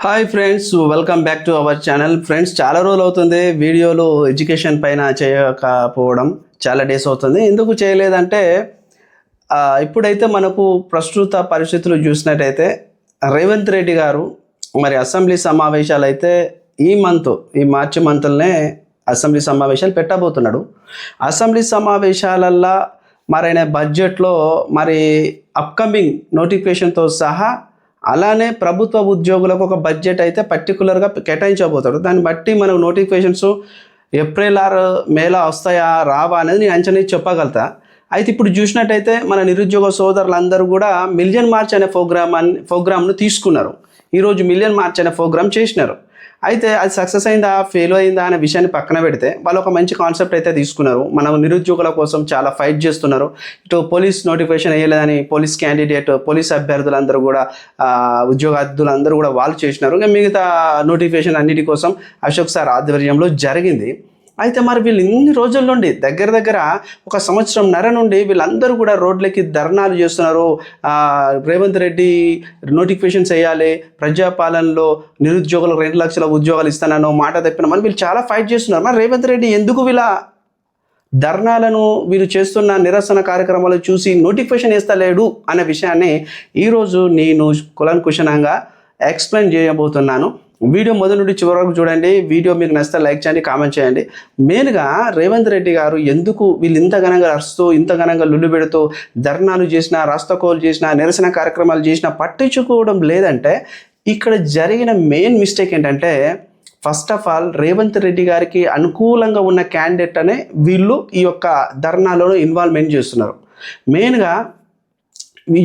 Hi friends, welcome back to our channel. Friends, చాలా రోజులు అవుతుంది వీడియోలు ఎడ్యుకేషన్ పైన చేయకపోవడం. చాలా డేస్ అవుతుంది. ఎందుకు చేయలేదంటే ఇప్పుడైతే మనకు ప్రస్తుత పరిస్థితులు చూసినట్టయితే రేవంత్ రెడ్డి గారు మరి అసెంబ్లీ సమావేశాలు అయితే ఈ మార్చి మంత్లోనే అసెంబ్లీ సమావేశాలు పెట్టబోతున్నాడు. అసెంబ్లీ సమావేశాలల్లో మరి ఆయన బడ్జెట్లో మరి అప్కమింగ్ నోటిఫికేషన్తో సహా అలానే ప్రభుత్వ ఉద్యోగులకు ఒక బడ్జెట్ అయితే పర్టికులర్గా కేటాయించబోతాడు. దాన్ని బట్టి మనకు నోటిఫికేషన్స్ ఏప్రిల్ ఆర్ మేలో వస్తాయా రావా అనేది నేను అంచనా చెప్పగలుగుతా. అయితే ఇప్పుడు చూసినట్టయితే మన నిరుద్యోగ సోదరులందరూ కూడా మిలియన్ మార్చ్ అనే ప్రోగ్రామ్ను తీసుకున్నారు. ఈరోజు మిలియన్ మార్చ్ అనే ప్రోగ్రామ్ చేసినారు. అయితే అది సక్సెస్ అయిందా ఫెయిల్ అయిందా అనే విషయాన్ని పక్కన పెడితే వాళ్ళు ఒక మంచి కాన్సెప్ట్ అయితే తీసుకున్నారు. మన నిరుద్యోగుల కోసం చాలా ఫైట్ చేస్తున్నారు. ఇటు పోలీస్ నోటిఫికేషన్ వేయలేదని పోలీస్ అభ్యర్థులందరూ కూడా ఉద్యోగార్థులందరూ కూడా వాళ్ళు చేసినారు. మిగతా నోటిఫికేషన్ అన్నిటి కోసం అశోక్ సార్ ఆధ్వర్యంలో జరిగింది. అయితే మరి వీళ్ళు ఇన్ని రోజుల నుండి దగ్గర ఒక సంవత్సరంన్నర నుండి వీళ్ళందరూ కూడా రోడ్లకి ధర్నాలు చేస్తున్నారు. రేవంత్ రెడ్డి నోటిఫికేషన్స్ వేయాలి, ప్రజాపాలనలో నిరుద్యోగులకు 2 లక్షల ఉద్యోగాలు ఇస్తానో మాట తప్పినామని వీళ్ళు చాలా ఫైట్ చేస్తున్నారు. మరి రేవంత్ రెడ్డి ఎందుకు వీళ్ళ ధర్నాలను వీరు చేస్తున్న నిరసన కార్యక్రమాలు చూసి నోటిఫికేషన్ వేస్తలేడు అనే విషయాన్ని ఈరోజు నేను కులంకుశనంగా ఎక్స్ప్లెయిన్ చేయబోతున్నాను. వీడియో మొదటి నుండి చివరి వరకు చూడండి. వీడియో మీకు నచ్చితే లైక్ చేయండి, కామెంట్ చేయండి. మెయిన్గా రేవంత్ రెడ్డి గారు ఎందుకు వీళ్ళు ఇంత ఘనంగా అరుస్తూ ఇంత ఘనంగా లుల్లు పెడుతూ ధర్నాలు చేసినా, రాస్తాకోలు చేసినా, నిరసన కార్యక్రమాలు చేసినా పట్టించుకోవడం లేదంటే ఇక్కడ జరిగిన మెయిన్ మిస్టేక్ ఏంటంటే first of all Revanth Reddy గారికి అనుకూలంగా ఉన్న క్యాండిడేట్ అనే వీళ్ళు ఈ యొక్క ధర్నాలో ఇన్వాల్వ్మెంట్ చేస్తున్నారు. మెయిన్గా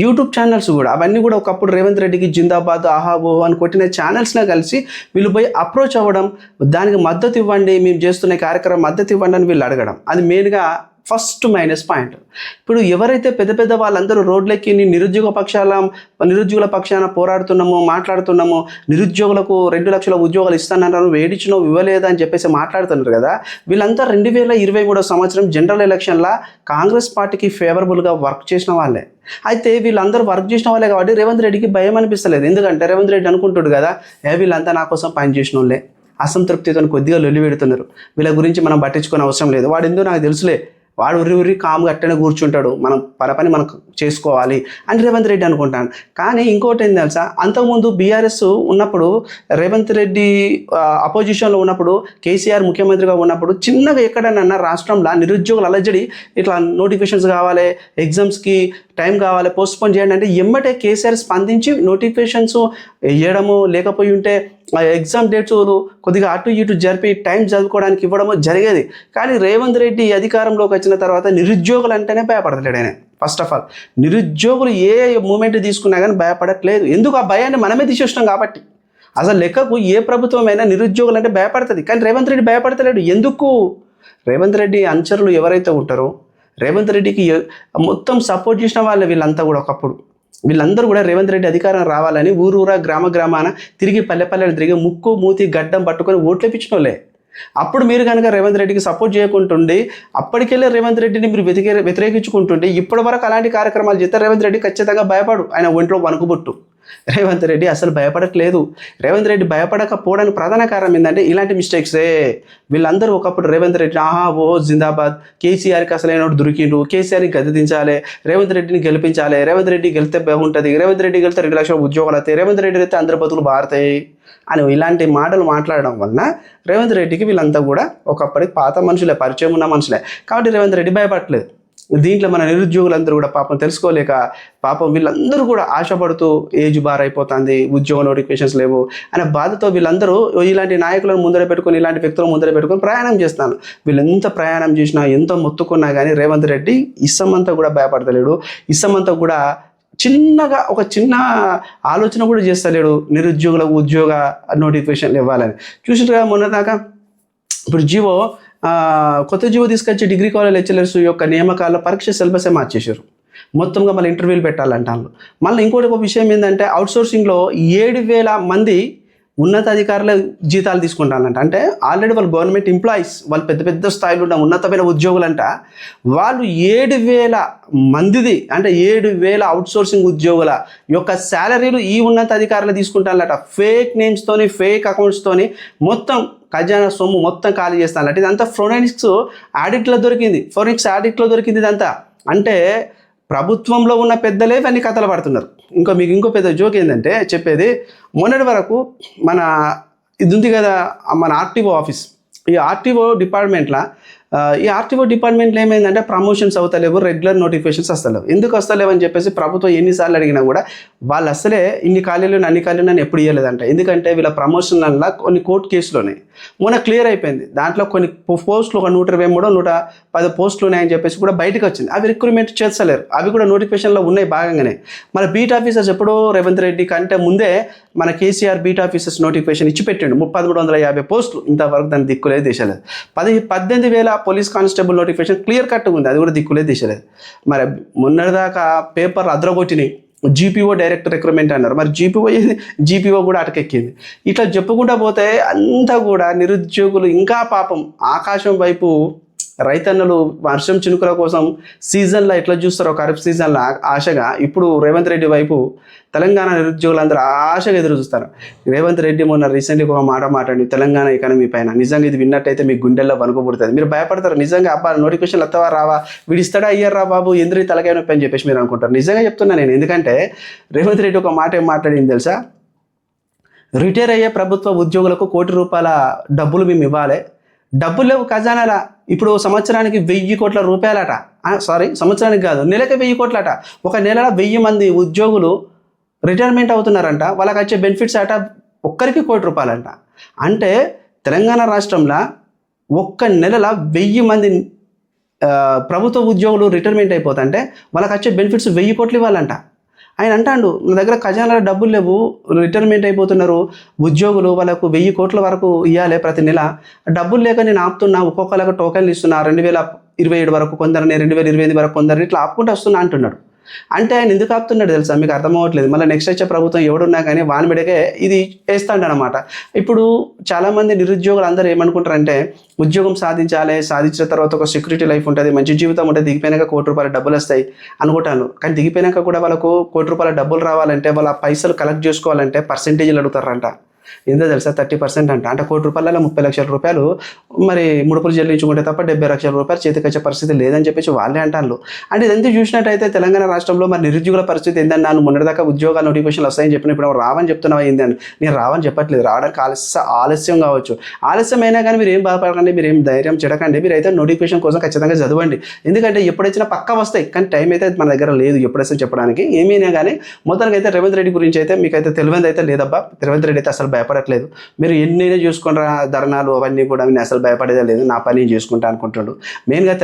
యూట్యూబ్ ఛానల్స్ కూడా అవన్నీ కూడా ఒకప్పుడు రేవంత్ రెడ్డికి జిందాబాద్ ఆహాబో అని కొట్టిన ఛానల్స్నే కలిసి వీళ్ళు పోయి అప్రోచ్ అవ్వడం, దానికి మద్దతు ఇవ్వండి, మేము చేస్తున్న కార్యక్రమం మద్దతు ఇవ్వండి అని వీళ్ళు అడగడం, అది మెయిన్గా ఫస్ట్ మైనస్ పాయింట్. ఇప్పుడు ఎవరైతే పెద్ద వాళ్ళందరూ రోడ్లకి నిరుద్యోగుల పక్షాన పోరాడుతున్నామో మాట్లాడుతున్నామో, నిరుద్యోగులకు 2 లక్షల ఉద్యోగాలు ఇస్తానన్నారు, వేడిచ్చినో ఇవ్వలేదా అని చెప్పేసి మాట్లాడుతున్నారు కదా, వీళ్ళంతా 2023 సంవత్సరం జనరల్ ఎలక్షన్లో కాంగ్రెస్ పార్టీకి ఫేవరబుల్గా వర్క్ చేసిన వాళ్ళే. అయితే వీళ్ళందరూ వర్క్ చేసిన వాళ్ళే కాబట్టి రేవంత్ రెడ్డికి భయం అనిపిస్తలేదు. ఎందుకంటే రేవంత్ రెడ్డి అనుకుంటాడు కదా, వీళ్ళంతా నా కోసం పనిచేసిన వాళ్ళే, అసంతృప్తితో కొద్దిగా లొల్లి పెడుతున్నారు, వీళ్ళ గురించి మనం పట్టించుకునే అవసరం లేదు, వాడు ఎందుకు నాకు తెలుసులే, వాడు ఉర్రి కాముగా అట్టనే కూర్చుంటాడు, మనం పని మనకు చేసుకోవాలి అని రేవంత్ రెడ్డి అనుకుంటాను. కానీ ఇంకోటి ఏం తెలుసా, అంతకుముందు బీఆర్ఎస్ ఉన్నప్పుడు రేవంత్ రెడ్డి అపోజిషన్లో ఉన్నప్పుడు, కేసీఆర్ ముఖ్యమంత్రిగా ఉన్నప్పుడు చిన్నగా ఎక్కడన్నా రాష్ట్రంలో నిరుద్యోగులు అలజడి, ఇట్లా నోటిఫికేషన్స్ కావాలి, ఎగ్జామ్స్కి టైం కావాలి, పోస్ట్పోన్ చేయండి అంటే ఎమ్మటే కేసీఆర్ స్పందించి నోటిఫికేషన్స్ వేయడము, లేకపోయి ఉంటే ఎగ్జామ్ డేట్స్ కొద్దిగా అటు ఇటు జరిపి టైం చదువుకోవడానికి ఇవ్వడము జరిగేది. కానీ రేవంత్ రెడ్డి అధికారంలోకి వచ్చిన తర్వాత నిరుద్యోగులు అంటేనే భయపడతలేడు ఆయన. ఫస్ట్ ఆఫ్ ఆల్ నిరుద్యోగులు ఏ మూమెంట్ తీసుకున్నా కానీ భయపడట్లేదు. ఎందుకు? ఆ భయాన్ని మనమే తీసేసినాం కాబట్టి. అసలు లెక్కకు ఏ ప్రభుత్వమైనా నిరుద్యోగులు అంటే భయపడుతుంది, కానీ రేవంత్ రెడ్డి భయపడతలేడు. ఎందుకు? రేవంత్ రెడ్డి అనుచరులు ఎవరైతే ఉంటారో రేవంత్ రెడ్డికి మొత్తం సపోర్ట్ చేసిన వాళ్ళు వీళ్ళంతా కూడా ఒకప్పుడు వీళ్ళందరూ కూడా రేవంత్ రెడ్డి అధికారం రావాలని ఊరూరా గ్రామాన తిరిగి పల్లె తిరిగి ముక్కు మూతి గడ్డం పట్టుకొని ఓట్లు ఇప్పించిన వాళ్ళే. అప్పుడు మీరు కనుక రేవంత్ రెడ్డికి సపోర్ట్ చేయకుంటుండి అప్పటికెళ్ళే రేవంత్ రెడ్డిని మీరు వ్యతిరేకించుకుంటుంటే ఇప్పటి వరకు అలాంటి కార్యక్రమాలు చేస్తే రేవంత్ రెడ్డి ఖచ్చితంగా భయపడు, ఆయన ఒంట్లో వణుకుబుట్టు. రేవంత్ రెడ్డి అసలు భయపడట్లేదు. రేవంత్ రెడ్డి భయపడకపోవడానికి ప్రధాన కారణం ఏంటంటే ఇలాంటి మిస్టేక్సే. వీళ్ళందరూ ఒకప్పుడు రేవంత్ రెడ్డి జిందాబాద్, కేసీఆర్కి అసలైన దొరికిండు, కేసీఆర్ని గద్దె దించాలి, రేవంత్ రెడ్డిని గెలిపించాలి, రేవంత్ రెడ్డి గెలిస్తే బాగుంటుంది, రేవంత్ రెడ్డి గెలిస్తే 2 లక్షల ఉద్యోగాలు వస్తాయి, రేవంత్ రెడ్డి అయితే అందరి బతుకులు మారుతాయి అని ఇలాంటి మాటలు మాట్లాడడం వలన రేవంత్ రెడ్డికి వీళ్ళంతా కూడా ఒకప్పటికి పాత మనుషులే, పరిచయం ఉన్న మనుషులే. కాబట్టి రేవంత్ రెడ్డి భయపడట్లేదు. దీంట్లో మన నిరుద్యోగులందరూ కూడా పాపం తెలుసుకోలేక వీళ్ళందరూ కూడా ఆశపడుతూ ఏజ్ బార్ అయిపోతుంది, ఉద్యోగ నోటిఫికేషన్స్ లేవు అనే బాధతో వీళ్ళందరూ ఇలాంటి నాయకులను ముందర పెట్టుకొని, ఇలాంటి వ్యక్తులను ముందర పెట్టుకొని ప్రయాణం చేస్తాను. వీళ్ళు ఎంత ప్రయాణం చేసినా, ఎంతో మొత్తుకున్నా కానీ రేవంత్ రెడ్డి ఇస్సమంతా కూడా భయపడతలేడు. ఇస్సమంతా కూడా చిన్నగా ఒక చిన్న ఆలోచన కూడా చేస్తలేడు నిరుద్యోగులకు ఉద్యోగ నోటిఫికేషన్లు ఇవ్వాలని. చూసినట్టుగా మొన్నదాకా ఇప్పుడు కొత్త జీవో తీసుకొచ్చి డిగ్రీ కాలేజ్ లెక్చరర్స్ యొక్క నియామకాల పరీక్ష సిలబసే మార్చేశారు. మొత్తంగా మళ్ళీ ఇంటర్వ్యూలు పెట్టాలంటాను. మళ్ళీ ఇంకోటి ఒక విషయం ఏంటంటే అవుట్సోర్సింగ్లో 7,000 మంది ఉన్నతాధికారుల జీతాలు తీసుకుంటారంట. అంటే ఆల్రెడీ వాళ్ళు గవర్నమెంట్ ఎంప్లాయీస్, వాళ్ళు పెద్ద పెద్ద స్థాయిలో ఉన్న ఉన్నతమైన ఉద్యోగులంట. వాళ్ళు 7,000 మందిది, అంటే 7,000 అవుట్సోర్సింగ్ ఉద్యోగుల యొక్క శాలరీలు ఈ ఉన్నతాధికారులు తీసుకుంటారట. ఫేక్ నేమ్స్తోని, ఫేక్ అకౌంట్స్తోని మొత్తం ఖజానా సొమ్ము మొత్తం ఖాళీ చేస్తానట. ఇదంతా ఫోరెన్సిక్స్ ఆడిట్లో దొరికింది ఇదంతా. అంటే ప్రభుత్వంలో ఉన్న పెద్దలే ఇవన్నీ కథలు పడుతున్నారు. ఇంకో పెద్ద జోక్ ఏంటంటే చెప్పేది, మొన్నటి వరకు మన ఇది ఉంది కదా, మన ఆర్టీఓ ఆఫీస్, ఈ ఆర్టీఓ డిపార్ట్మెంట్లో ఏమైందంటే ప్రమోషన్స్ అవుతలేవు, రెగ్యులర్ నోటిఫికేషన్స్ వస్తలేవు. ఎందుకు వస్తలేవు అని చెప్పేసి ప్రభుత్వం ఎన్నిసార్లు అడిగినా కూడా వాళ్ళు అసలే అన్ని ఖాళీలు ఎప్పుడు ఇవ్వలేదంట. ఎందుకంటే వీళ్ళ ప్రమోషన్ వల్ల కొన్ని కోర్టు కేసులు ఉన్నాయి. మొన్న క్లియర్ అయిపోయింది. దాంట్లో కొన్ని పోస్టులు ఒక 123, 110 పోస్టులు ఉన్నాయని చెప్పేసి కూడా బయటకు వచ్చింది. అవి రిక్రూట్మెంట్ చేస్తలేరు, అవి కూడా నోటిఫికేషన్లో ఉన్నాయి భాగంగానే. మన బీట్ ఆఫీసర్స్ ఎప్పుడో రేవంత్ రెడ్డి కంటే ముందే మన కేసీఆర్ బీట్ ఆఫీసర్స్ నోటిఫికేషన్ ఇచ్చి పెట్టిండు. 1350 పోస్టులు, ఇంతవరకు దాన్ని దిక్కులేదు దిశలేదు. 18,000 పోలీస్ కానిస్టేబుల్ నోటిఫికేషన్ క్లియర్ కట్గా ఉంది, అది కూడా దిక్కులేదు దిశలేదు. మరి మొన్నటిదాకా పేపర్ అద్రగొట్టినాయి, జీపీఓ డైరెక్ట్ రిక్రూట్మెంట్ అన్నారు. మరి జీపీఓ కూడా అటకెక్కింది. ఇట్లా చెప్పుకుంటూ పోతే అంతా కూడా నిరుద్యోగులు ఇంకా పాపం ఆకాశం వైపు రైతన్నలు వర్షం చినుకుల కోసం సీజన్లో ఎట్లా చూస్తారో ఖరీఫ్ సీజన్లో ఆశగా, ఇప్పుడు రేవంత్ రెడ్డి వైపు తెలంగాణ నిరుద్యోగులందరూ ఆశగా ఎదురు చూస్తారు. రేవంత్ రెడ్డి మొన్న రీసెంట్గా ఒక మాట మాట్లాడి తెలంగాణ ఎకానమీ పైన, నిజంగా ఇది విన్నట్టయితే మీ గుండెల్లో వణుకు పుడుతుంది. మీరు భయపడతారు, నిజంగా అబ్బా నోటిఫికేషన్లు వస్తావా రావా, వీడు ఇస్తాడా అయ్యారా బాబు, ఎందుకు తలకాయ నొప్పి అని చెప్పేసి మీరు అనుకుంటారు. నిజంగా చెప్తున్నా నేను. ఎందుకంటే రేవంత్ రెడ్డి ఒక మాట ఏం మాట్లాడింది తెలుసా, రిటైర్ అయ్యే ప్రభుత్వ ఉద్యోగులకు ₹1,00,00,000 డబ్బులు మేము ఇవ్వాలి, డబ్బులు లేవు ఖజానాలా. ఇప్పుడు సంవత్సరానికి 1,000 కోట్ల రూపాయలట. సంవత్సరానికి కాదు, నెలకి 1,000 కోట్లట. ఒక నెలలో 1,000 మంది ఉద్యోగులు రిటైర్మెంట్ అవుతున్నారంట. వాళ్ళకి వచ్చే బెనిఫిట్స్ అట ఒక్కరికి ₹1,00,00,000 అంట. అంటే తెలంగాణ రాష్ట్రంలో ఒక్క నెలలో 1,000 మంది ప్రభుత్వ ఉద్యోగులు రిటైర్మెంట్ అయిపోతుంటే వాళ్ళకి వచ్చే బెనిఫిట్స్ 1,000 కోట్లు ఇవ్వాలంట. ఆయన అంటాడు, నా దగ్గర ఖజానాలో డబ్బులు లేవు, రిటైర్మెంట్ అయిపోతున్నారు ఉద్యోగులు, వాళ్ళకు 1,000 కోట్ల వరకు ఇవ్వాలి ప్రతి నెల, డబ్బులు లేక నేను ఆపుతున్నా, ఒక్కొక్కరికి టోకెన్లు ఇస్తున్నా, 2027 వరకు కొందరిని, 2028 వరకు కొందరిని, ఇట్లా ఆపుకుంటూ వస్తున్నా అంటున్నాడు. అంటే ఆయన ఎందుకు ఆపుతున్నాడు తెలుసా, మీకు అర్థమవ్వట్లేదు. మళ్ళీ నెక్స్ట్ వచ్చే ప్రభుత్వం ఎవడున్నా కానీ వాని మీదకే ఇది వేస్తాడనమాట. ఇప్పుడు చాలామంది నిరుద్యోగులు అందరూ ఏమనుకుంటారంటే, ఉద్యోగం సాధించిన తర్వాత ఒక సెక్యూరిటీ లైఫ్ ఉంటుంది, మంచి జీవితం ఉంటుంది, దిగిపోయినాక ₹1,00,00,000 డబ్బులు వస్తాయి అనుకుంటాను. కానీ దిగిపోయినాక కూడా వాళ్ళకు ₹1,00,00,000 డబ్బులు రావాలంటే, వాళ్ళ పైసలు కలెక్ట్ చేసుకోవాలంటే పర్సెంటేజ్లు అడుగుతారంట. ఎంతో తెలుసా, 30% అంట. అంటే ₹1,00,00,000 ₹30 లక్షలు మరి ముడుపులు చెల్లించుకుంటే తప్ప ₹70 లక్షల చేతికి వచ్చే పరిస్థితి లేదని చెప్పేసి వాళ్ళే అంటారు. అంటే ఇదంతా చూసినట్టయితే తెలంగాణ రాష్ట్రంలో మరి నిరుద్యోగుల పరిస్థితి ఏంటన్నా, మొన్నటిదాకా ఉద్యోగాల నోటిఫికేషన్లు వస్తాయని చెప్పిన ఇప్పుడు రావని చెప్తున్నావా ఏందని. నేను రావని చెప్పట్లేదు, రావడానికి ఆలస్యం కావచ్చు. ఆలస్యం అయినా కానీ మీరు ఏం బాధపడకండి, మీరు ఏం ధైర్యం చెడకండి. మీరు అయితే నోటిఫికేషన్ కోసం ఖచ్చితంగా చదవండి. ఎందుకంటే ఎప్పుడైనా పక్కా వస్తాయి, కానీ టైం అయితే మన దగ్గర లేదు ఎప్పుడైనా చెప్పడానికి. ఏమైనా కానీ మొత్తానికి అయితే రేవంత్ రెడ్డి గురించి అయితే మీకైతే తెలియదు అయితే లేదబ్బా. రేవంత్ రెడ్డి అయితే అసలు భయపడట్లేదు. మీరు ఎన్నైనా చూసుకుంటారా ధర్నాలు అవన్నీ కూడా, నేను అసలు భయపడేదే లేదు, నా పని చేసుకుంటా అనుకుంటాడు మెయిన్గా.